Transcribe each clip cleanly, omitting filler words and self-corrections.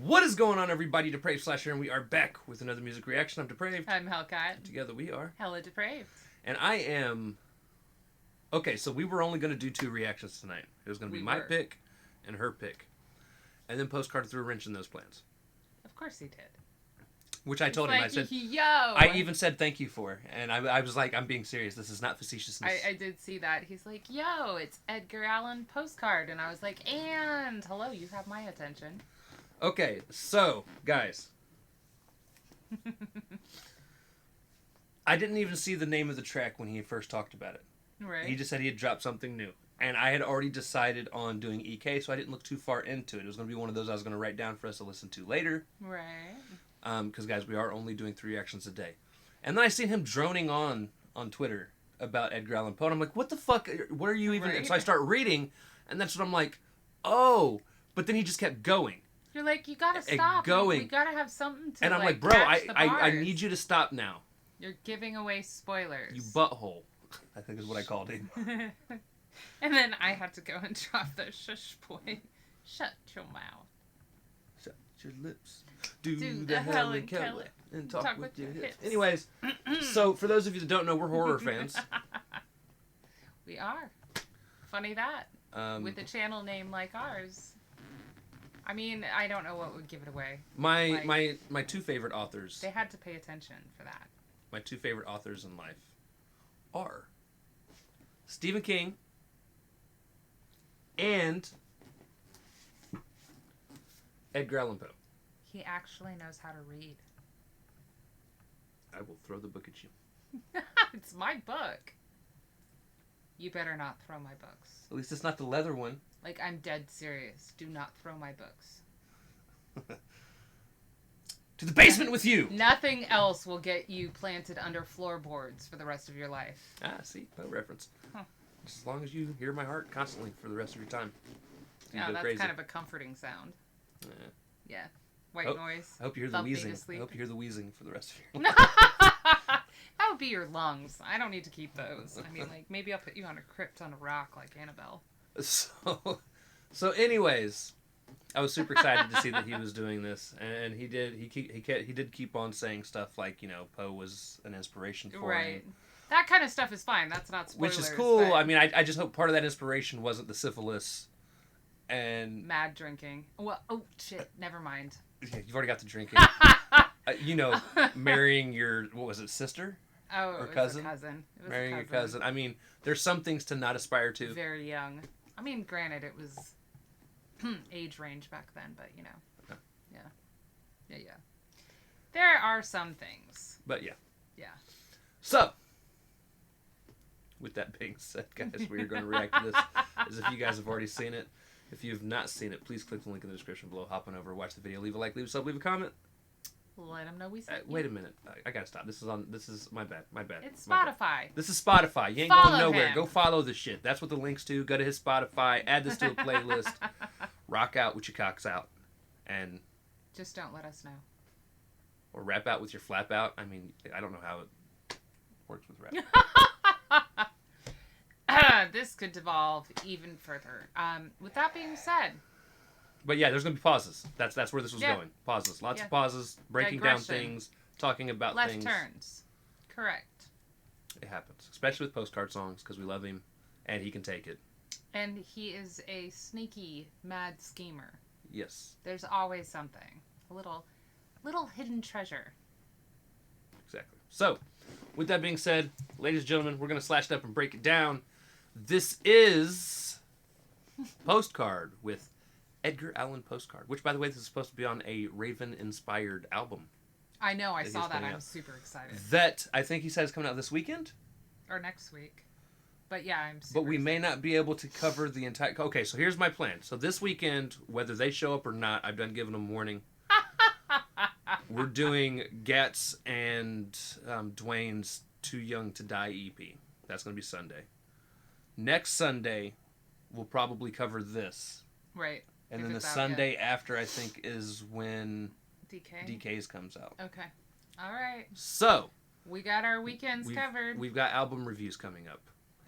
What is going on, everybody? Depraved Slasher, and we are back with another music reaction. I'm Depraved. I'm Hellcat. Together we are HellaDepraved. And I am... Okay, so we were only going to do 2 reactions tonight. It was going to be my pick and her pick. And then Postcard threw a wrench in those plans. Of course he did. Which I told him. I said, yo! I even said thank you for. And I was like, I'm being serious. This is not facetiousness. I did see that. He's like, yo, it's Edgar Allan Postcard. And I was like, and hello, you have my attention. Okay, so, guys. I didn't even see the name of the track when he first talked about it. Right. He just said he had dropped something new. And I had already decided on doing EK, so I didn't look too far into it. It was going to be one of those I was going to write down for us to listen to later. Right. Because, guys, we are only doing 3 reactions a day. And then I seen him droning on Twitter about Edgar Allan Poe. And I'm like, what the fuck? What are you even... Right. And so I start reading, and that's what I'm like, oh. But then he just kept going. You're like, you gotta stop. Going. We gotta have something to, and I'm like, bro, I need you to stop now. You're giving away spoilers. You butthole, I think is what I called him. And then I had to go and drop the shush boy. Shut your mouth. Shut your lips. Do the Helen Keller. And talk with your hips. Anyways, so for those of you that don't know, we're horror fans. We are. Funny that. With a channel name like ours. I mean, I don't know what would give it away. My 2 favorite authors. They had to pay attention for that. My 2 favorite authors in life are Stephen King and Edgar Allan Poe. He actually knows how to read. I will throw the book at you. It's my book. You better not throw my books. At least it's not the leather one. Like, I'm dead serious. Do not throw my books. To the basement with you! Nothing else will get you planted under floorboards for the rest of your life. Ah, see? Poe reference. Huh. Just as long as you hear my heart constantly for the rest of your time. Yeah, that's crazy. Kind of a comforting sound. Yeah. White noise. I hope you hear the wheezing. I hope you hear the wheezing for the rest of your life. That would be your lungs. I don't need to keep those. I mean, like, maybe I'll put you on a crypt on a rock like Annabelle. So anyways, I was super excited to see that he was doing this, and he did keep on saying stuff like, you know, Poe was an inspiration for him. That kind of stuff is fine. That's not spoilers. Which is cool. But... I mean, I just hope part of that inspiration wasn't the syphilis and mad drinking. Well, oh shit, never mind. Yeah, you've already got the drinking. You know, marrying your, what was it, sister? Oh, or it cousin? Was a cousin. It was marrying a your cousin. I mean, there's some things to not aspire to. Very young. I mean, granted, it was age range back then, but you know, yeah. There are some things. But yeah. Yeah. So, with that being said, guys, we are going to react to this as if you guys have already seen it. If you have not seen it, please click the link in the description below. Hop on over, watch the video, leave a like, leave a sub, leave a comment. Let them know we sent you. Wait a minute. I gotta stop. This is my bad. My bad. It's Spotify. This is Spotify. You ain't going nowhere. Go follow this shit. That's what the link's to. Go to his Spotify. Add this to a playlist. Rock out with your cocks out. And just don't let us know. Or rap out with your flap out. I mean, I don't know how it works with rap. This could devolve even further. With that being said. But yeah, there's going to be pauses. That's where this was going. Pauses. Lots of pauses. Breaking down things. Talking about things. Left turns. Correct. It happens. Especially with Postcard songs, because we love him. And he can take it. And he is a sneaky, mad schemer. Yes. There's always something. A little hidden treasure. Exactly. So, with that being said, ladies and gentlemen, we're going to slash it up and break it down. This is Postcard with Edgar Allan Postcard, which, by the way, this is supposed to be on a Raven-inspired album. I know, I saw that. I'm super excited. That, I think he said, is coming out this weekend? Or next week. But yeah, I'm super But we may not be able to cover the entire... Okay, so here's my plan. So this weekend, whether they show up or not, I've done giving them warning. We're doing Gat's and Dwayne's Too Young to Die EP. That's going to be Sunday. Next Sunday, we'll probably cover this. Right. And then the Sunday after, I think, is when DK? DK's comes out. Okay. All right. So We got our weekends covered. We've got album reviews coming up.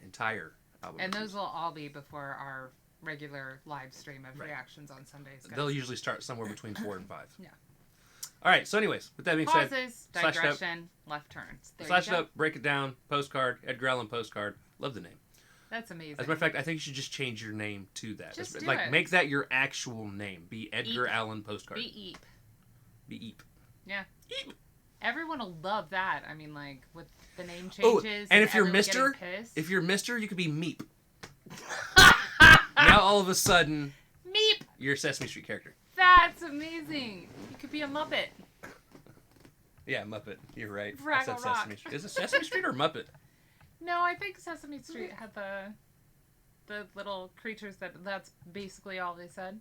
Entire album And reviews. those will all be before our regular live stream of reactions on Sundays, guys. They'll usually start somewhere between 4 and 5. Yeah. All right. So anyways, with that being said. Pauses, slashed up. digression, left turns. There Slash you it go. up, break it down, postcard, Edgar Allan Postcard. Love the name. That's amazing. As a matter of fact, I think you should just change your name to that. Just do like, it. make that your actual name. Be Edgar Allan Postcard. Be Eep. Be Eep. Yeah. Eep. Everyone will love that. I mean, like, with the name Oh, changes. and if you're everyone Mr., getting pissed. if you're Mr., you could be Meep. Now all of a sudden, Meep! you're a Sesame Street character. That's amazing. You could be a Muppet. Yeah, Muppet. You're right. I Fraggle said Rock. Sesame Street. Is it Sesame Street or Muppet? No, I think Sesame Street had the little creatures that's basically all they said.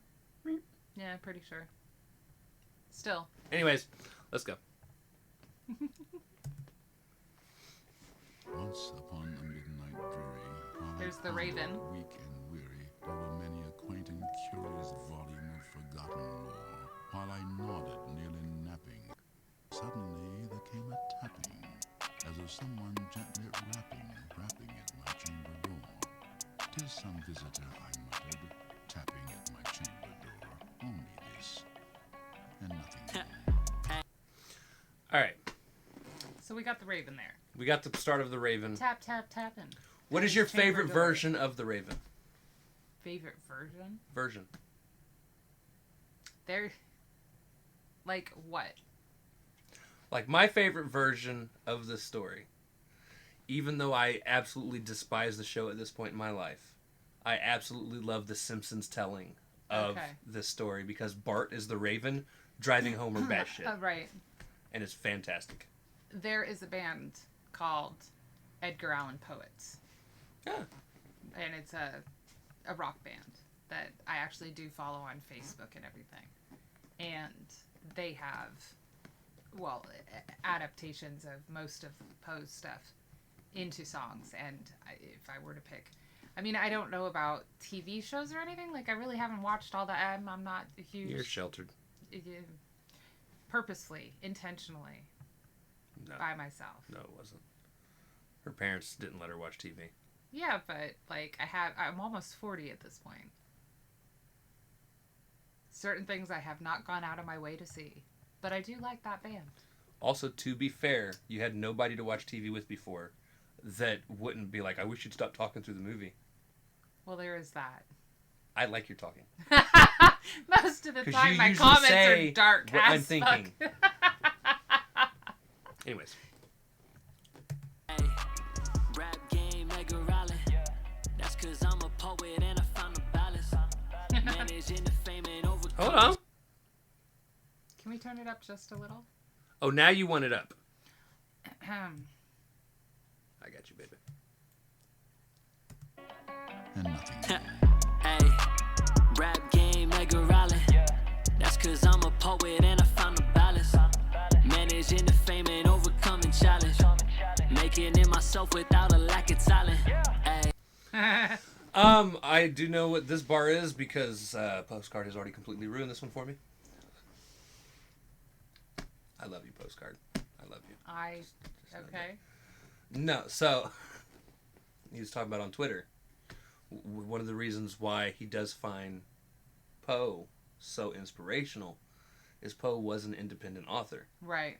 Yeah, pretty sure. Still. Anyways, let's go. Once upon a midnight dreary, while I There's the pondered, Raven. weak and weary, over many a quaint and curious volume of forgotten lore, while I nodded, nearly napping, suddenly there came a tapping, as of someone gently rapping at my chamber door. 'Tis some visitor, I muttered, tapping at my chamber door. Only this, and nothing more. All right. So we got the Raven there. We got the start of the Raven. Tap, tap, tapping. What is your Chamber favorite door. version of the Raven? Favorite version? Version. There. Like what? Like, my favorite version of the story, even though I absolutely despise the show at this point in my life, I absolutely love the Simpsons telling of this story because Bart is the Raven driving Homer batshit. Right. And it's fantastic. There is a band called Edgar Allan Poets. Yeah. And it's a rock band that I actually do follow on Facebook and everything. And they have, well, adaptations of most of Poe's stuff into songs. And if I were to pick, I mean, I don't know about TV shows or anything. Like, I really haven't watched all that. I'm not a huge... You're sheltered. Purposely, intentionally, No. by myself. No, it wasn't. Her parents didn't let her watch TV. Yeah, but, like, I'm almost 40 at this point. Certain things I have not gone out of my way to see. But I do like that band. Also, to be fair, you had nobody to watch TV with before that wouldn't be like, I wish you'd stop talking through the movie. Well, there is that. I like your talking. Most of the 'Cause time, you my usually comments say are dark what as I'm thinking. fuck. Anyways. Rap game, Edgar Allan. That's 'cause I'm a poet and I found a balance. Managing the fame and overcoming. Hold on. Can we turn it up just a little? Oh, now you want it up. Ahem. I got you, baby. And nothing more. Hey, rap game, Edgar Allan. That's 'cause I'm a poet and I found a balance. Managing the fame and overcoming challenge. Making it myself without a lack of talent. Hey. I do know what this bar is because Postcard has already completely ruined this one for me. I love you, Postcard. I love you. Okay. No, so he was talking about on Twitter. One of the reasons why he does find Poe so inspirational is Poe was an independent author. Right.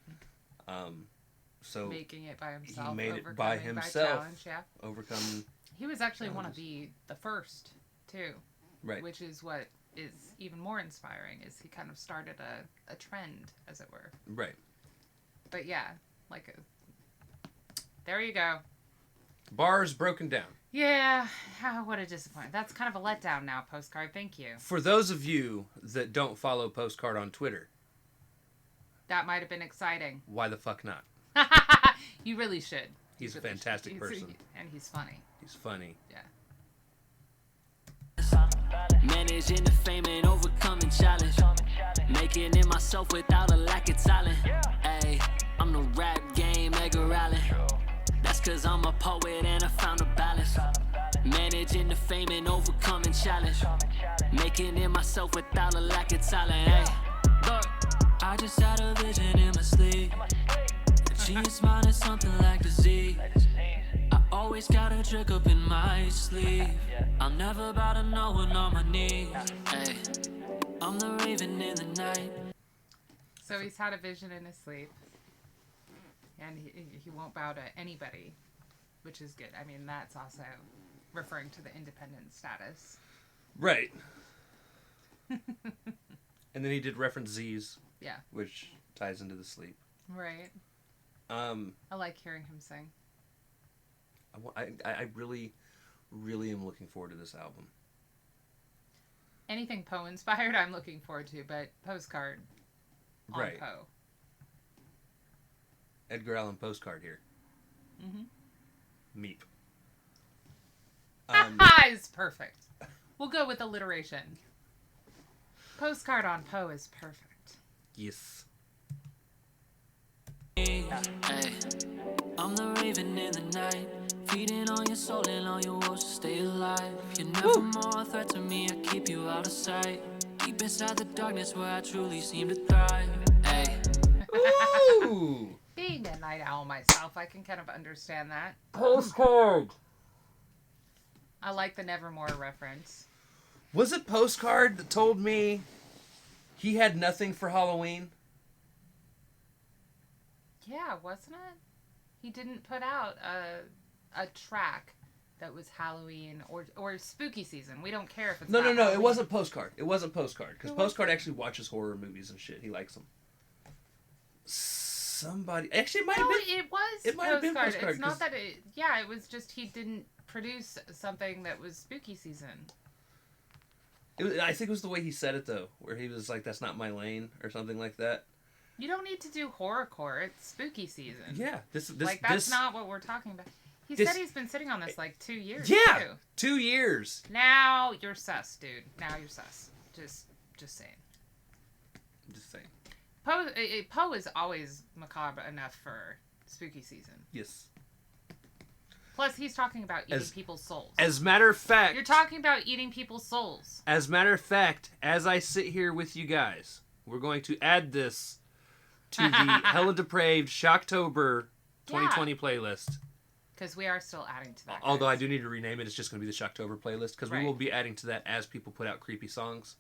So Making it by himself. he made it overcoming by himself. challenge, yeah. Overcoming. He was actually one of the first, too. Right. Which is what is even more inspiring, is he kind of started a trend, as it were. Right. But yeah, there you go. Bars broken down. Yeah, what a disappointment. That's kind of a letdown now, Postcard. Thank you. For those of you that don't follow Postcard on Twitter, That might have been exciting. why the fuck not? You really should. He's You a really fantastic should. person. And he's funny. He's funny. Yeah. Managing the fame and overcoming challenge. Making it myself without a lack of talent. Hey, I'm the rap game, Edgar Allan. That's 'cause I'm a poet and I found a balance. Managing the fame and overcoming challenge. Making it myself without a lack of talent. Hey, look, I just had a vision in my sleep. See you smiling something like disease. I always got a trick up in my sleeve. I'm never about to know when on my knees. Hey, I'm the raven in the night. So he's had a vision in his sleep. And he won't bow to anybody, which is good. I mean, that's also referring to the independent status. Right. And then he did reference Z's. Yeah. Which ties into the sleep. Right. I like hearing him sing. I really, really am looking forward to this album. Anything Poe inspired, I'm looking forward to, but Postcard on Right. Poe. Edgar Allan Postcard here. Mm-hmm. Meep. Is perfect. We'll go with alliteration. Postcard on Poe is perfect. Yes. Hey, I'm the raven in the night, feeding on your soul and on your walls to stay alive. You're never more a threat to me, I keep you out of sight. Deep inside the darkness where I truly seem to thrive. Hey. Ooh! Being a night owl myself, I can kind of understand that. Postcard! I like the Nevermore reference. Was it Postcard that told me he had nothing for Halloween? Yeah, wasn't it? He didn't put out a track that was Halloween or spooky season. We don't care if it's No. Halloween. It wasn't Postcard. It wasn't Postcard. Because Who was Postcard actually watches horror movies and shit. He likes them. Somebody... Actually, it might have No, been... it was It might have been Postcard, It's not 'cause- that it... Yeah, it was just he didn't produce something that was spooky season. I think it was the way he said it, though. Where he was like, that's not my lane, or something like that. You don't need to do horrorcore. It's spooky season. Yeah. That's not what we're talking about. He said he's been sitting on this like 2 years. Yeah! Too. 2 years! Now you're sus, dude. Now you're sus. Just saying. Just saying. Poe is always macabre enough for spooky season. Yes. Plus, he's talking about eating people's souls. As matter of fact... You're talking about eating people's souls. As matter of fact, as I sit here with you guys, we're going to add this to the HellaDepraved Shocktober 2020 playlist. Because we are still adding to that. Although I do need to rename it, it's just going to be the Shocktober playlist, because we will be adding to that as people put out creepy songs.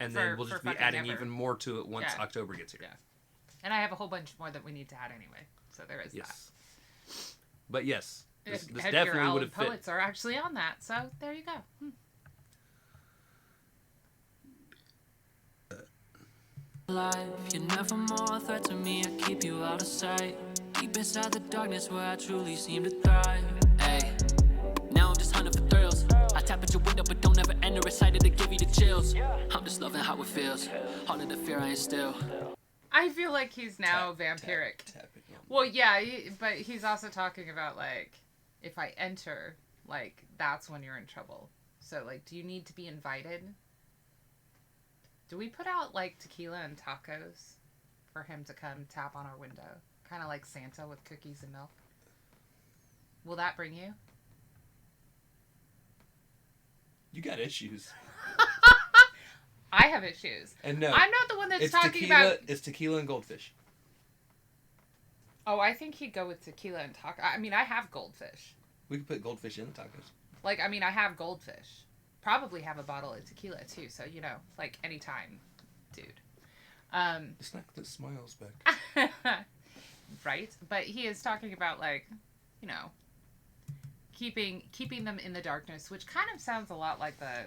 And then we'll just be adding even more to it once October gets here. Yeah. And I have a whole bunch more that we need to add anyway. So there is that. But yes, this Edgar definitely Allan would have fit. Poets are actually on that, so there you go. Life, you're never more a threat to me, I keep you out of sight. Deep inside the darkness where I truly seem to thrive. Hey, now I'm just hunting for thrills. I tap at your window but don't ever enter, excited to give you the chills. I'm just loving how it feels, all of the fear I instill. I feel like he's now vampiric. Well, yeah, but he's also talking about, like, if I enter, like, that's when you're in trouble. So, like, do you need to be invited? Do we put out, like, tequila and tacos for him to come tap on our window? Kind of like Santa with cookies and milk. Will that bring you? You got issues. I have issues. And no. I'm not the one that's talking tequila, about... It's tequila and goldfish. Oh, I think he'd go with tequila and taco. I mean, I have goldfish. We could put goldfish in the tacos. Like, I mean, I have goldfish. Probably have a bottle of tequila, too. So, you know, like, anytime, dude. It's not that smiles back. Right? But he is talking about, like, you know, keeping them in the darkness, which kind of sounds a lot like the,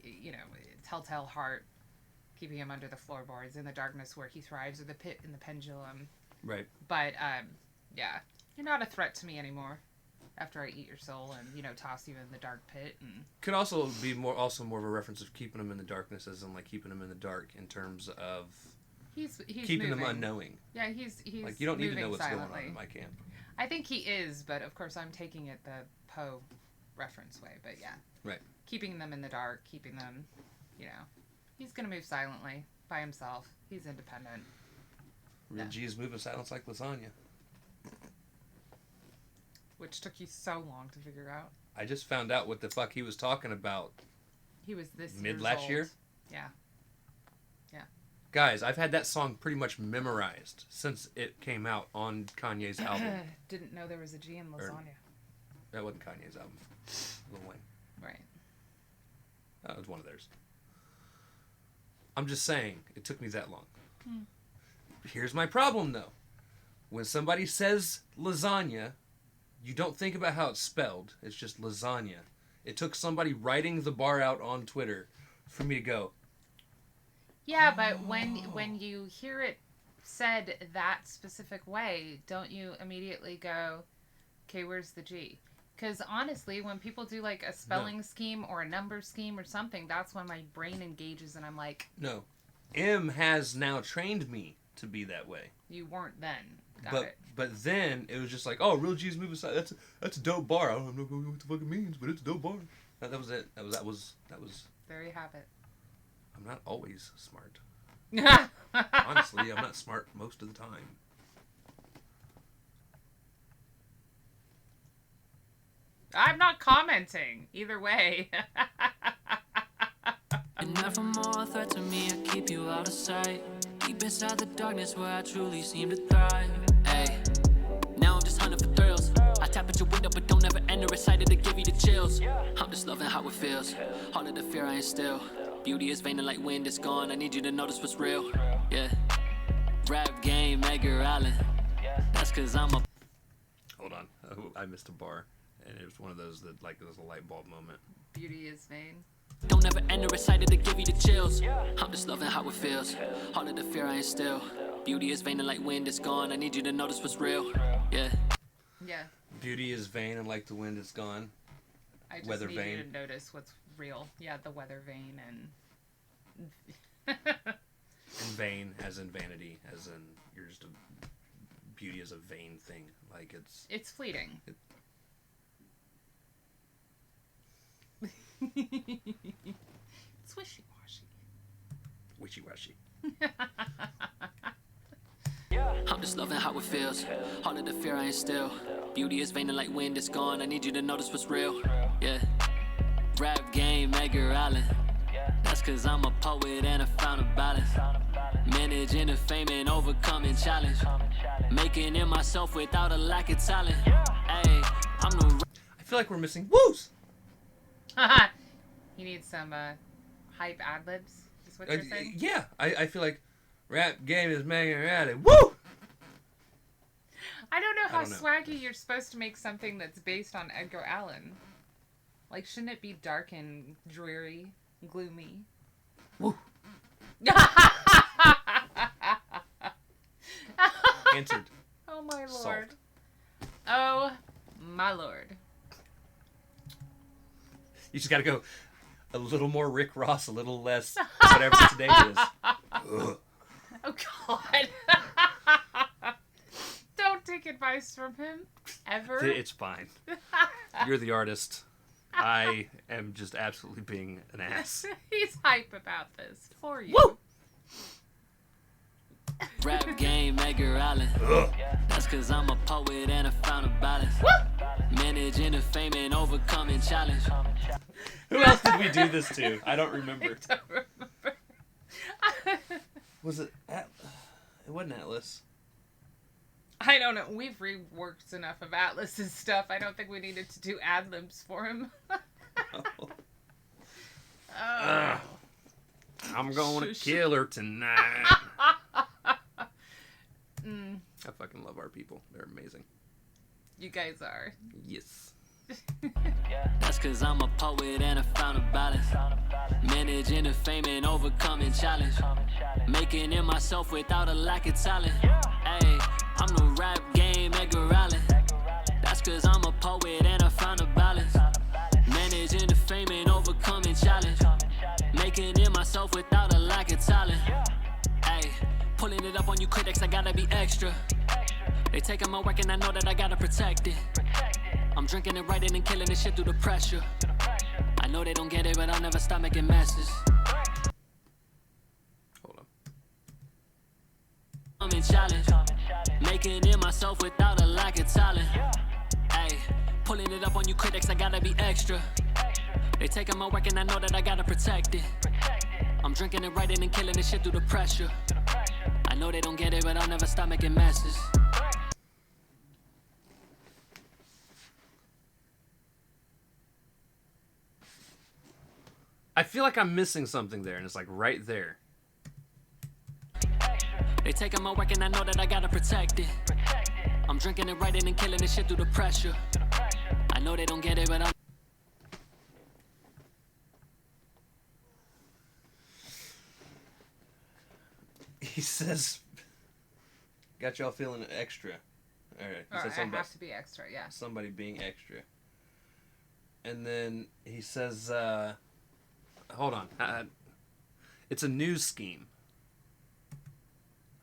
you know, telltale heart, keeping him under the floorboards in the darkness where he thrives, or the pit in the pendulum. Right. But, yeah, you're not a threat to me anymore after I eat your soul and, you know, toss you in the dark pit. And could also be more of a reference of keeping them in the darkness, as in, like, keeping them in the dark in terms of he's keeping moving. them unknowing. Yeah, he's like, you don't need to know what's silently. going on in my camp. I think he is, but of course I'm taking it the Poe reference way. But yeah, right. Keeping them in the dark, keeping them, you know, he's gonna move silently by himself. He's independent. Real G's moving silence like lasagna. Which took you so long to figure out. I just found out what the fuck he was talking about. He was this mid last year. Yeah. Yeah. Guys, I've had that song pretty much memorized since it came out on Kanye's album. Didn't know there was a G in lasagna. That wasn't Kanye's album. Lil Wayne. Right. That was one of theirs. I'm just saying, it took me that long. Here's my problem, though. When somebody says lasagna, you don't think about how it's spelled. It's just lasagna. It took somebody writing the bar out on Twitter for me to go, Yeah, but when you hear it said that specific way, don't you immediately go, okay, where's the G? Because honestly, when people do like a spelling scheme or a number scheme or something, that's when my brain engages and I'm like... No. M has now trained me to be that way. You weren't then. Got it. But then it was just like, oh, real G's move aside. That's a dope bar. I don't know what the fuck it means, but it's a dope bar. That was it. That was. There you have it. I'm not always smart. Honestly, I'm not smart most of the time. I'm not commenting. Either way. You're never more a threat to me, I keep you out of sight. Deep inside the darkness where I truly seem to thrive. Hey, now I'm just hunting for thrills. I tap at your window but don't ever enter, excited to give you the chills. I'm just loving how it feels, all of the fear I instill. Beauty is vain and like wind, it's gone, I need you to notice what's real. Yeah, rap game, Edgar Allan. That's cause I'm a... Hold on. I missed a bar. And it was one of those that, like, it was a light bulb moment. Beauty is vain. Don't ever enter, excited to give you the chills. I'm just loving how it feels, all of the fear I instill. Beauty is vain and like wind, it's gone, I need you to notice what's real. Yeah. Yeah. Beauty is vain and like the wind is gone. I just Weather need vane. you to notice what's real. Yeah, the weather vane and... And vain, as in vanity, as in you're just a... Beauty is a vain thing. Like, it's... It's fleeting. It's wishy-washy. Wishy-washy. I'm just loving how it feels, all of the fear I instill. Beauty is vain and like wind, it's gone, I need you to notice what's real. Yeah, rap game, Edgar Allan. That's cause I'm a poet and I found a balance. Managing the fame and overcoming challenge. Making it myself without a lack of talent. Hey, I'm the... I feel like we're missing woos! You need some hype ad-libs, is what you're saying? Yeah, I feel like rap game is making rally. Woo! I don't know how don't know. swaggy you're supposed to make something that's based on Edgar Allan. Like, shouldn't it be dark and dreary, gloomy? Woo! Answered. Oh my lord. Salt. Oh my lord. You just gotta go a little more Rick Ross, a little less whatever today is. Ugh. Oh god. Don't take advice from him. Ever. It's fine. You're the artist. I am just absolutely being an ass. He's hype about this for you. Woo! Rap game, Edgar Allan. That's cause I'm a poet and I found a balance. Managing the fame and overcoming challenge. Who else did we do this to? I don't remember. I don't remember. Was it it wasn't Atlas. I don't know. We've reworked enough of Atlas's stuff. I don't think we needed to do ad-libs for him. Oh. Oh. I'm going to kill her tonight. I fucking love our people. They're amazing. You guys are. Yes. That's cause I'm a poet and I found a balance. Managing the fame and overcoming challenge. Making it myself without a lack of talent. Hey, I'm the rap game, Edgar Allan. That's cause I'm a poet and I found a balance. Managing the fame and overcoming challenge. Making it myself without a lack of talent. Hey, pulling it up on you critics, I gotta be extra. They taking my work and I know that I gotta protect it. I'm drinking and writing and killing this shit through the pressure. I know they don't get it, but I'll never stop making messes. Hold on. I'm in challenge, making it myself without a lack of talent. Hey, pulling it up on you critics, I gotta be extra. They taking my work and I know that I gotta protect it. I'm drinking and writing and killing this shit through the pressure. I know they don't get it, but I'll never stop making messes. I feel like I'm missing something there, and it's like right there. They taking my work and I know that I gotta protect it. I'm drinking and writing and killing this shit through the pressure. I know they don't get it, but I'm... He says, got y'all feeling extra. All right. He Or said I something about have to be extra, yeah. somebody being extra. And then he says, hold on. It's a news scheme.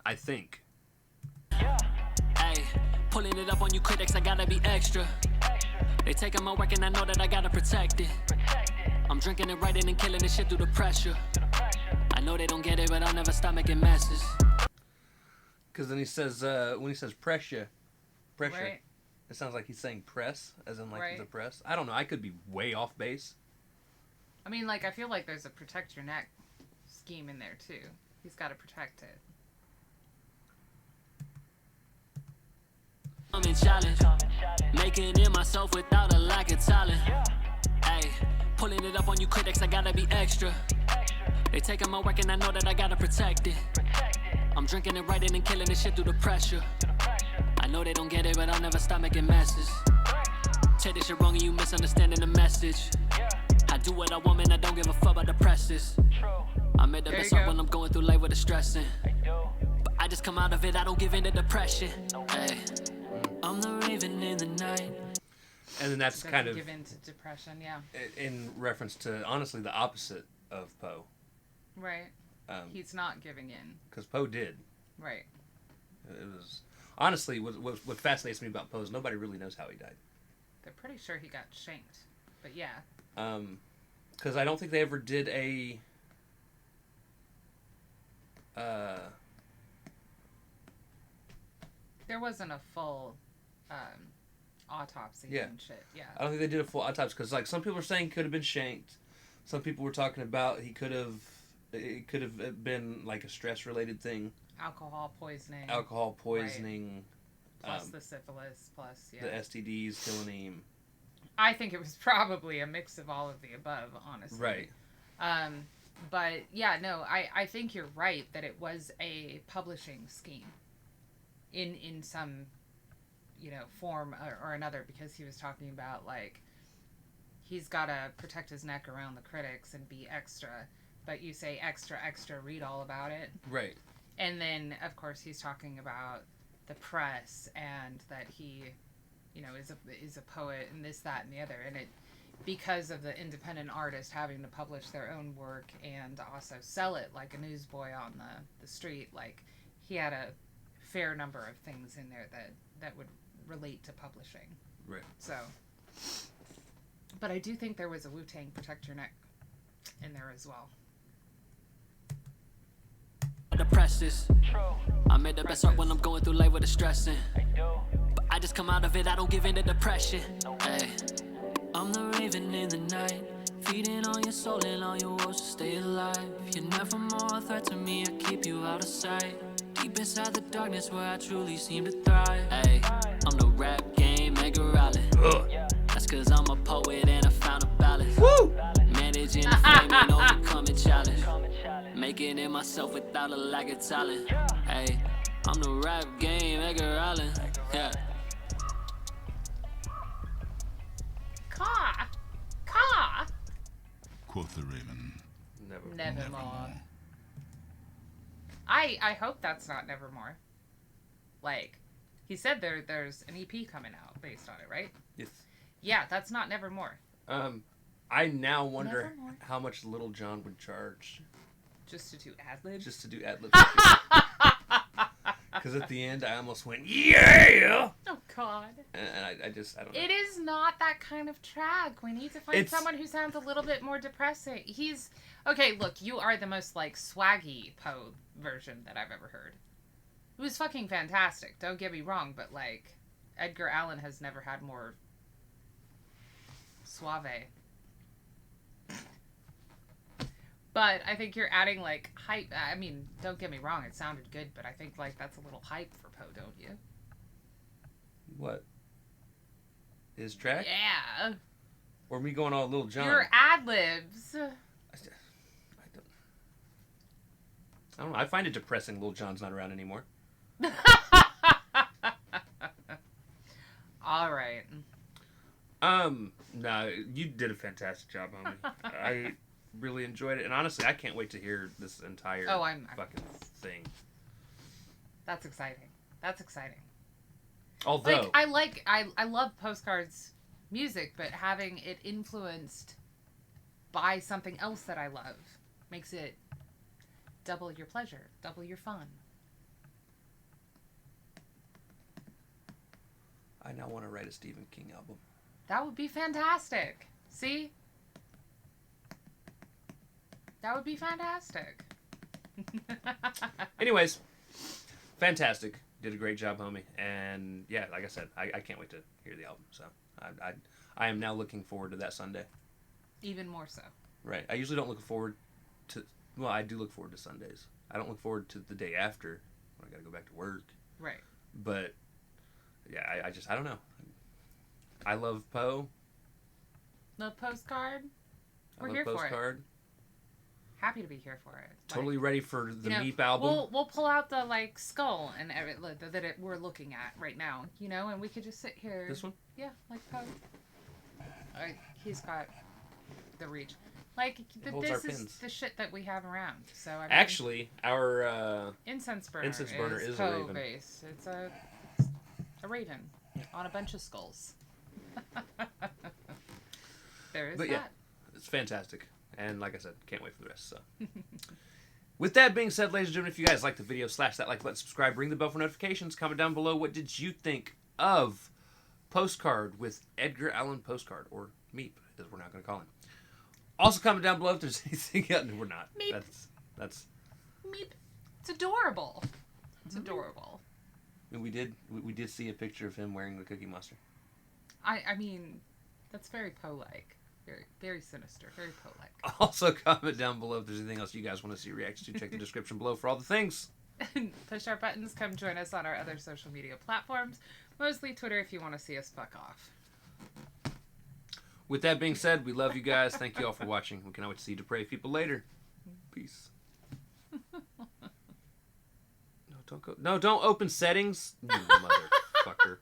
I think. Hey, pulling it up on you critics, I gotta be extra. They taking my work and I know that I gotta protect it. I'm drinking and writing and killing this shit through the pressure. I know they don't get it, but I'll never stop making messes. Because then he says, when he says pressure, Right. it sounds like he's saying press, as in like Right. the press. I don't know. I could be way off base. I mean, like, I feel like there's a protect your neck scheme in there, too. He's got to protect it. I'm in challenge, making it myself without a lack of talent. Hey, pulling it up on you critics, I gotta be extra. They taking my work and I know that I gotta protect it. I'm drinking and writing and killing this shit through the pressure. I know they don't get it, but I'll never stop making messes. Take this shit wrong and you misunderstanding the message. I do what I want, man, I don't give a fuck about the presses. I made the There best you art go. when I'm going through life with the stressing. But I just come out of it, I don't give in to depression. Hey, I'm the raven in the night. And then that's Doesn't kind of give in to depression, yeah. in reference to, honestly, the opposite of Poe. Right. He's not giving in. Because Poe did. Right. It was... Honestly, what fascinates me about Poe is nobody really knows how he died. They're pretty sure he got shanked. But yeah. Because I don't think they ever did a... There wasn't a full autopsy Yeah. and shit. Yeah. I don't think they did a full autopsy because, like, some people are saying he could have been shanked. Some people were talking about it could have been like a stress-related thing, Alcohol poisoning. alcohol poisoning, Plus the syphilis, plus, yeah. the STDs killing him. I think it was probably a mix of all of the above, honestly. Right. But, yeah, no, I think you're right that it was a publishing scheme in some, form or another, because he was talking about, like, he's got to protect his neck around the critics and be extra, but you say extra, read all about it. Right. And then, of course, he's talking about the press and that he, is a poet and this, that, and the other. And it, because of the independent artist having to publish their own work and also sell it like a newsboy on the street, like, he had a fair number of things in there that would relate to publishing. Right. So, but I do think there was a Wu-Tang Protect Your Neck in there as well. The presses. I made the best art when I'm going through life with the stressing. But I just come out of it, I don't give in to depression. Hey, I'm the raven in the night, feeding on your soul and all your woes to stay alive. You're never more a threat to me, I keep you out of sight. Deep inside the darkness where I truly seem to thrive. Hey, I'm the rap game, Edgar Allan. That's cause I'm a poet and I found a balance. Woo! Managing the flame and overcoming challenge. Making it myself without a lack of talent. Hey, I'm the rap game, Edgar Allan. Yeah. Caw! Quoth the raven. Nevermore. I hope that's not Nevermore. Like, he said there's an EP coming out based on it, right? Yes. Yeah, that's not Nevermore. I now wonder Nevermore. how much Little John would charge Just to do ad-libs? just to do ad-libs. Because at the end, I almost went, yeah! Oh, God. And I don't know. It is not that kind of track. We need to find It's- someone who sounds a little bit more depressing. Okay, look, you are the most, like, swaggy Poe version that I've ever heard. It was fucking fantastic, don't get me wrong, but, like, Edgar Allan has never had more suave. But I think you're adding, like, hype. I mean, don't get me wrong, it sounded good, but I think, like, that's a little hype for Poe, don't you? What? His track? Yeah. Or me going all Little John? Your ad-libs. I don't know. I find it depressing Little John's not around anymore. All right. No, you did a fantastic job, homie. I really enjoyed it. And honestly, I can't wait to hear this entire fucking thing. That's exciting. That's exciting. Although... I love Postcard's music, but having it influenced by something else that I love makes it double your pleasure, double your fun. I now want to write a Stephen King album. That would be fantastic. See? That would be fantastic. Anyways, fantastic. Did a great job, homie. And yeah, like I said, I can't wait to hear the album. So I am now looking forward to that Sunday. Even more so. Right. I usually don't look forward to... Well, I do look forward to Sundays. I don't look forward to the day after when I got to go back to work. Right. But yeah, I don't know. I love Poe. Love Postcard. I love Postcard. Happy to be here for it. Totally ready for the Meep album. We'll pull out the like skull and we're looking at right now, and we could just sit here. This one? Yeah, like Poe. He's got the reach. Like this is the shit that we have around. So I mean, actually, our incense burner is a Poe raven. based. It's a raven on a bunch of skulls. There is but that. Yeah, it's fantastic. And like I said, can't wait for the rest. So, with that being said, ladies and gentlemen, if you guys like the video, slash that like button, subscribe, ring the bell for notifications, comment down below what did you think of Postcard with Edgar Allan Postcard, or Meep, as we're not going to call him. Also, comment down below if there's anything else. We're not. Meep. That's. Meep. It's adorable. It's adorable. And we did see a picture of him wearing the Cookie Monster. I mean, that's very Poe-like. Very, very sinister. Very Poe-like. Also, comment down below if there's anything else you guys want to see reactions to. Check the description below for all the things. Push our buttons. Come join us on our other social media platforms. Mostly Twitter if you want to see us fuck off. With that being said, we love you guys. Thank you all for watching. We cannot wait to see depraved people later. Peace. No, don't open settings. You motherfucker.